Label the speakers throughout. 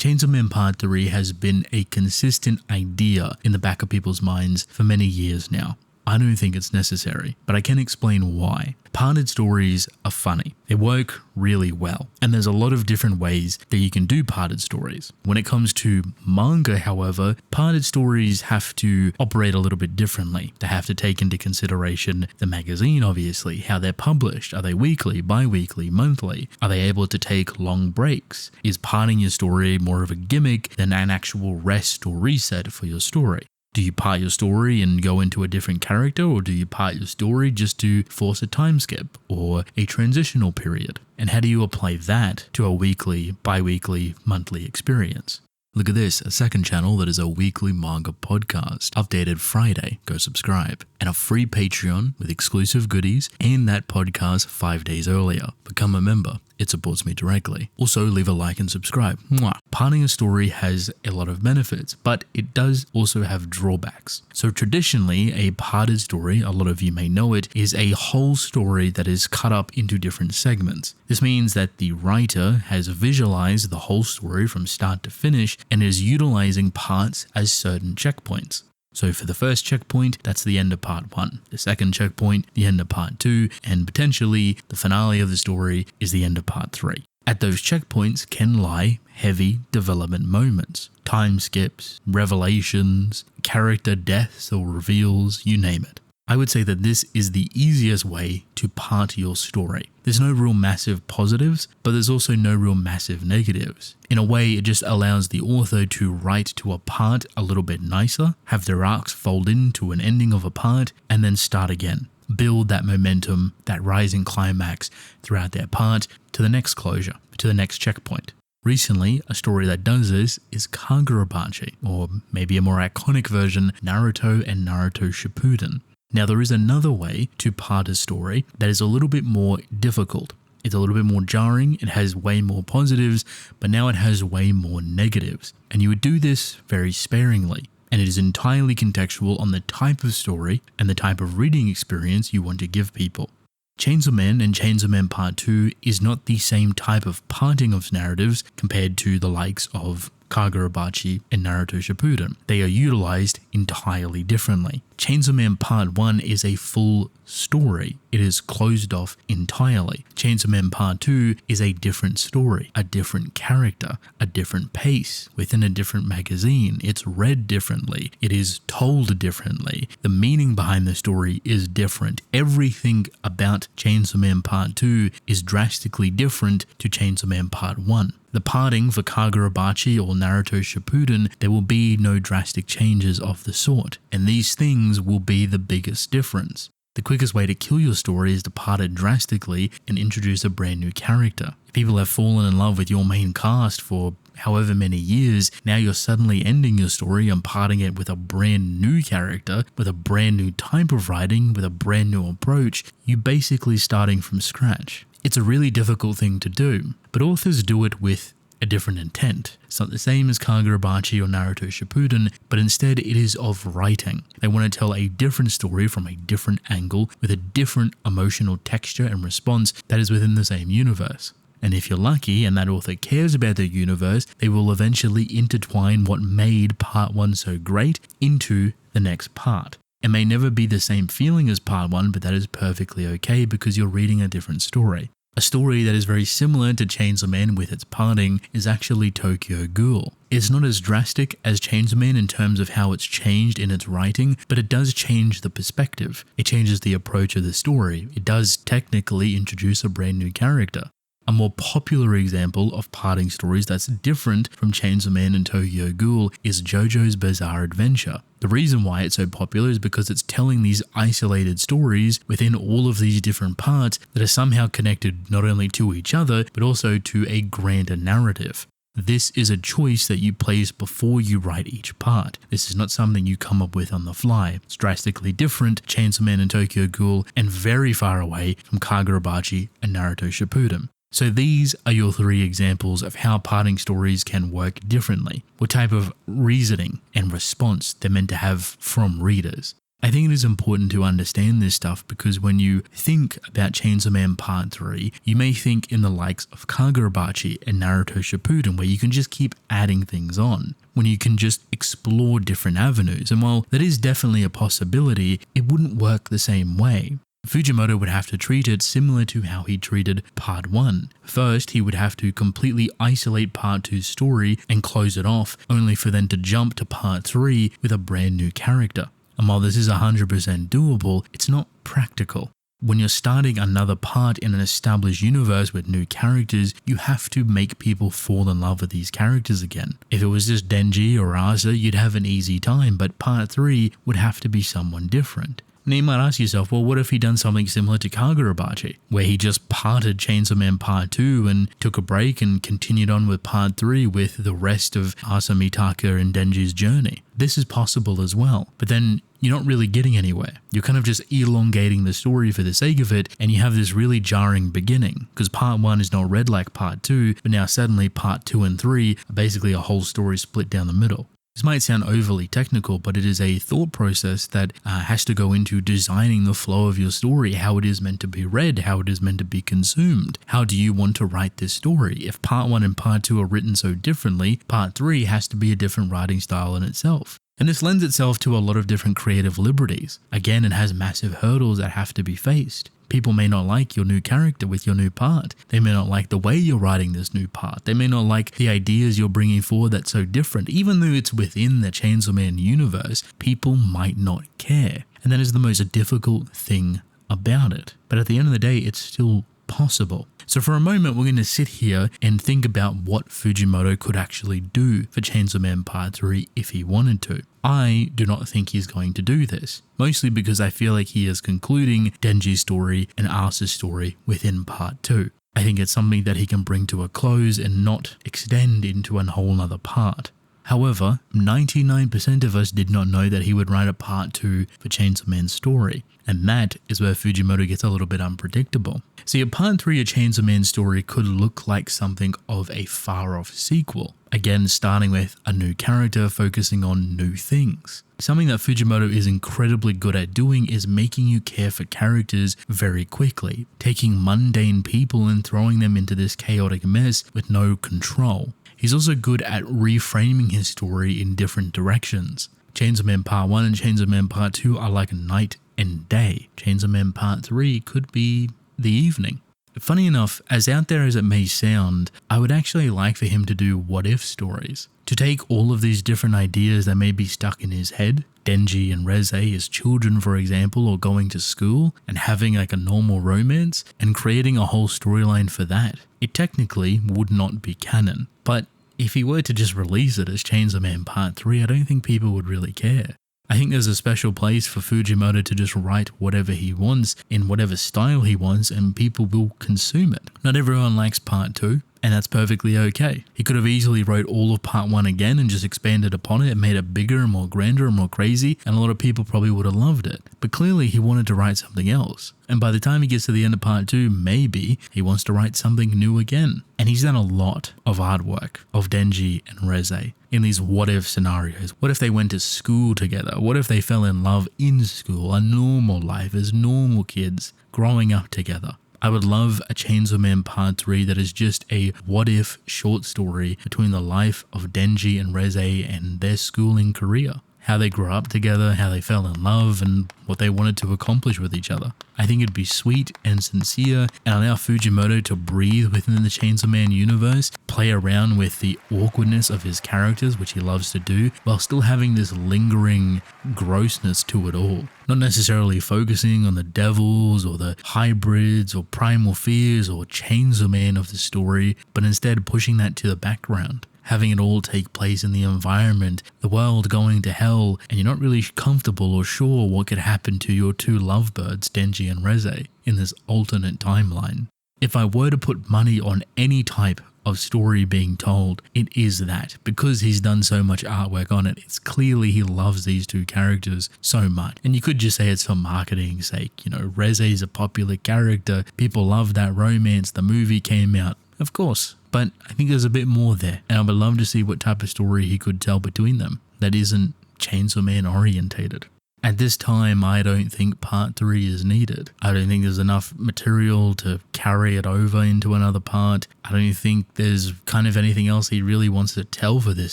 Speaker 1: Chainsaw Man Part 3 has been a consistent idea in the back of people's minds for many years now. I don't think it's necessary, but I can explain why. Parted stories are funny. They work really well, and there's a lot of different ways that you can do parted stories. When it comes to manga, however, parted stories have to operate a little bit differently. They have to take into consideration the magazine, obviously, how they're published. Are they weekly, bi-weekly, monthly? Are they able to take long breaks? Is parting your story more of a gimmick than an actual rest or reset for your story? Do you part your story and go into a different character, or do you part your story just to force a time skip or a transitional period? And how do you apply that to a weekly, bi-weekly, monthly experience? Look at this, a second channel that is a weekly manga podcast, updated Friday, go subscribe, and a free Patreon with exclusive goodies and that podcast 5 days earlier. Become a member, it supports me directly. Also leave a like and subscribe. Mwah. Parting a story has a lot of benefits, but it does also have drawbacks. So traditionally, a parted story, a lot of you may know it, is a whole story that is cut up into different segments. This means that the writer has visualized the whole story from start to finish and is utilizing parts as certain checkpoints. So for the first checkpoint, that's the end of part 1. The second checkpoint, the end of part 2, and potentially the finale of the story is the end of part 3. At those checkpoints can lie heavy development moments, time skips, revelations, character deaths or reveals, you name it. I would say that this is the easiest way to part your story. There's no real massive positives, but there's also no real massive negatives. In a way, it just allows the author to write to a part a little bit nicer, have their arcs fold into an ending of a part, and then start again. Build that momentum, that rising climax throughout their part to the next closure, to the next checkpoint. Recently, a story that does this is Kagurabachi, or maybe a more iconic version, Naruto and Naruto Shippuden. Now, there is another way to part a story that is a little bit more difficult. It's a little bit more jarring, it has way more positives, but now it has way more negatives. And you would do this very sparingly, and it is entirely contextual on the type of story and the type of reading experience you want to give people. Chainsaw Man and Chainsaw Man Part 2 is not the same type of parting of narratives compared to the likes of Kagurabachi and Naruto Shippuden. They are utilized entirely differently. Chainsaw Man Part 1 is a full story. It is closed off entirely. Chainsaw Man Part 2 is a different story, a different character, a different pace within a different magazine. It's read differently. It is told differently. The meaning behind the story is different. Everything about Chainsaw Man Part 2 is drastically different to Chainsaw Man Part 1. The parting for Kagurabachi or Naruto Shippuden, there will be no drastic changes of the sort, and these things will be the biggest difference. The quickest way to kill your story is to part it drastically and introduce a brand new character. If people have fallen in love with your main cast for however many years, now you're suddenly ending your story and parting it with a brand new character, with a brand new type of writing, with a brand new approach, you're basically starting from scratch. It's a really difficult thing to do, but authors do it with a different intent. It's not the same as Kagurabachi or Naruto Shippuden, but instead it is of writing. They want to tell a different story from a different angle with a different emotional texture and response that is within the same universe. And if you're lucky and that author cares about the universe, they will eventually intertwine what made part 1 so great into the next part. It may never be the same feeling as part 1, but that is perfectly okay because you're reading a different story. A story that is very similar to Chainsaw Man with its parting is actually Tokyo Ghoul. It's not as drastic as Chainsaw Man in terms of how it's changed in its writing, but it does change the perspective. It changes the approach of the story. It does technically introduce a brand new character. A more popular example of parting stories that's different from Chainsaw Man and Tokyo Ghoul is JoJo's Bizarre Adventure. The reason why it's so popular is because it's telling these isolated stories within all of these different parts that are somehow connected not only to each other, but also to a grander narrative. This is a choice that you place before you write each part. This is not something you come up with on the fly. It's drastically different, Chainsaw Man and Tokyo Ghoul, and very far away from Kagurabachi and Naruto Shippuden. So these are your 3 examples of how parting stories can work differently, what type of reasoning and response they're meant to have from readers. I think it is important to understand this stuff because when you think about Chainsaw Man Part 3, you may think in the likes of Kagurabachi and Naruto Shippuden where you can just keep adding things on, when you can just explore different avenues. And while that is definitely a possibility, it wouldn't work the same way. Fujimoto would have to treat it similar to how he treated Part 1. First, he would have to completely isolate Part 2's story and close it off, only for then to jump to Part 3 with a brand new character. And while this is 100% doable, it's not practical. When you're starting another part in an established universe with new characters, you have to make people fall in love with these characters again. If it was just Denji or Asa, you'd have an easy time, but Part 3 would have to be someone different. Now you might ask yourself, well, what if he'd done something similar to Kagurabachi, where he just parted Chainsaw Man Part 2 and took a break and continued on with Part 3 with the rest of Asa, Mitaka and Denji's journey? This is possible as well, but then you're not really getting anywhere. You're kind of just elongating the story for the sake of it, and you have this really jarring beginning, because Part 1 is not read like Part 2, but now suddenly Part 2 and 3 are basically a whole story split down the middle. This might sound overly technical, but it is a thought process that has to go into designing the flow of your story, how it is meant to be read, how it is meant to be consumed. How do you want to write this story? If Part 1 and Part 2 are written so differently, Part 3 has to be a different writing style in itself. And this lends itself to a lot of different creative liberties. Again, it has massive hurdles that have to be faced. People may not like your new character with your new part. They may not like the way you're writing this new part. They may not like the ideas you're bringing forward that's so different. Even though it's within the Chainsaw Man universe, people might not care. And that is the most difficult thing about it. But at the end of the day, it's still possible. So for a moment, we're going to sit here and think about what Fujimoto could actually do for Chainsaw Man Part 3 if he wanted to. I do not think he's going to do this, mostly because I feel like he is concluding Denji's story and Asa's story within Part 2. I think it's something that he can bring to a close and not extend into a whole nother part. However, 99% of us did not know that he would write a Part 2 for Chainsaw Man's story, and that is where Fujimoto gets a little bit unpredictable. See, a Part 3 of Chainsaw Man's story could look like something of a far-off sequel, again starting with a new character focusing on new things. Something that Fujimoto is incredibly good at doing is making you care for characters very quickly, taking mundane people and throwing them into this chaotic mess with no control. He's also good at reframing his story in different directions. Chainsaw Man Part 1 and Chainsaw Man Part 2 are like night and day. Chainsaw Man Part 3 could be the evening. Funny enough, as out there as it may sound, I would actually like for him to do what-if stories. To take all of these different ideas that may be stuck in his head, Denji and Reze as children for example, or going to school, and having like a normal romance, and creating a whole storyline for that. It technically would not be canon, but if he were to just release it as Chainsaw Man Part 3, I don't think people would really care. I think there's a special place for Fujimoto to just write whatever he wants in whatever style he wants and people will consume it. Not everyone likes Part 2, and that's perfectly okay. He could have easily wrote all of Part 1 again and just expanded upon it and made it bigger and more grander and more crazy, and a lot of people probably would have loved it. But clearly he wanted to write something else. And by the time he gets to the end of Part 2, maybe he wants to write something new again. And he's done a lot of artwork of Denji and Reze in these what-if scenarios. What if they went to school together? What if they fell in love in school, a normal life as normal kids growing up together? I would love a Chainsaw Man Part 3 that is just a what-if short story between the life of Denji and Reze and their schooling career. How they grew up together, how they fell in love, and what they wanted to accomplish with each other. I think it'd be sweet and sincere and allow Fujimoto to breathe within the Chainsaw Man universe, play around with the awkwardness of his characters, which he loves to do, while still having this lingering grossness to it all. Not necessarily focusing on the devils or the hybrids or primal fears or Chainsaw Man of the story, but instead pushing that to the background. Having it all take place in the environment, the world going to hell, and you're not really comfortable or sure what could happen to your two lovebirds, Denji and Reze, in this alternate timeline. If I were to put money on any type of story being told, it is that. Because he's done so much artwork on it, it's clearly he loves these two characters so much. And you could just say it's for marketing's sake. You know, Reze is a popular character, people love that romance, the movie came out. Of course, but I think there's a bit more there, and I would love to see what type of story he could tell between them that isn't Chainsaw Man orientated. At this time, I don't think part 3 is needed. I don't think there's enough material to carry it over into another part. I don't think there's kind of anything else he really wants to tell for this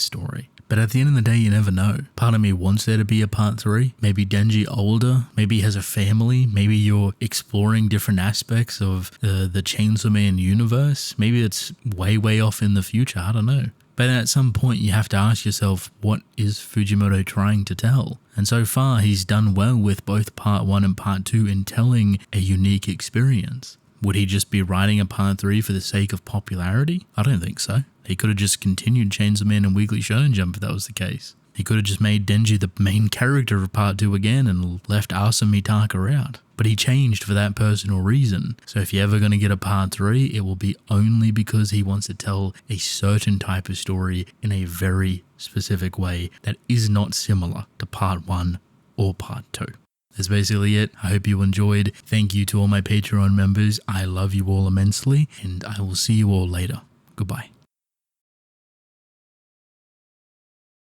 Speaker 1: story. But at the end of the day, you never know. Part of me wants there to be a part 3. Maybe Denji older, maybe he has a family, maybe you're exploring different aspects of the Chainsaw Man universe. Maybe it's way off in the future, I don't know. But at some point you have to ask yourself, what is Fujimoto trying to tell? And so far he's done well with both part 1 and part 2 in telling a unique experience. Would he just be writing a part 3 for the sake of popularity? I don't think so. He could have just continued Chainsaw Man and Weekly Shonen Jump if that was the case. He could have just made Denji the main character of part 2 again and left Asa Mitaka out. But he changed for that personal reason. So if you're ever going to get a part 3, it will be only because he wants to tell a certain type of story in a very specific way that is not similar to part 1 or part 2. That's basically it. I hope you enjoyed. Thank you to all my Patreon members. I love you all immensely, and I will see you all later. Goodbye.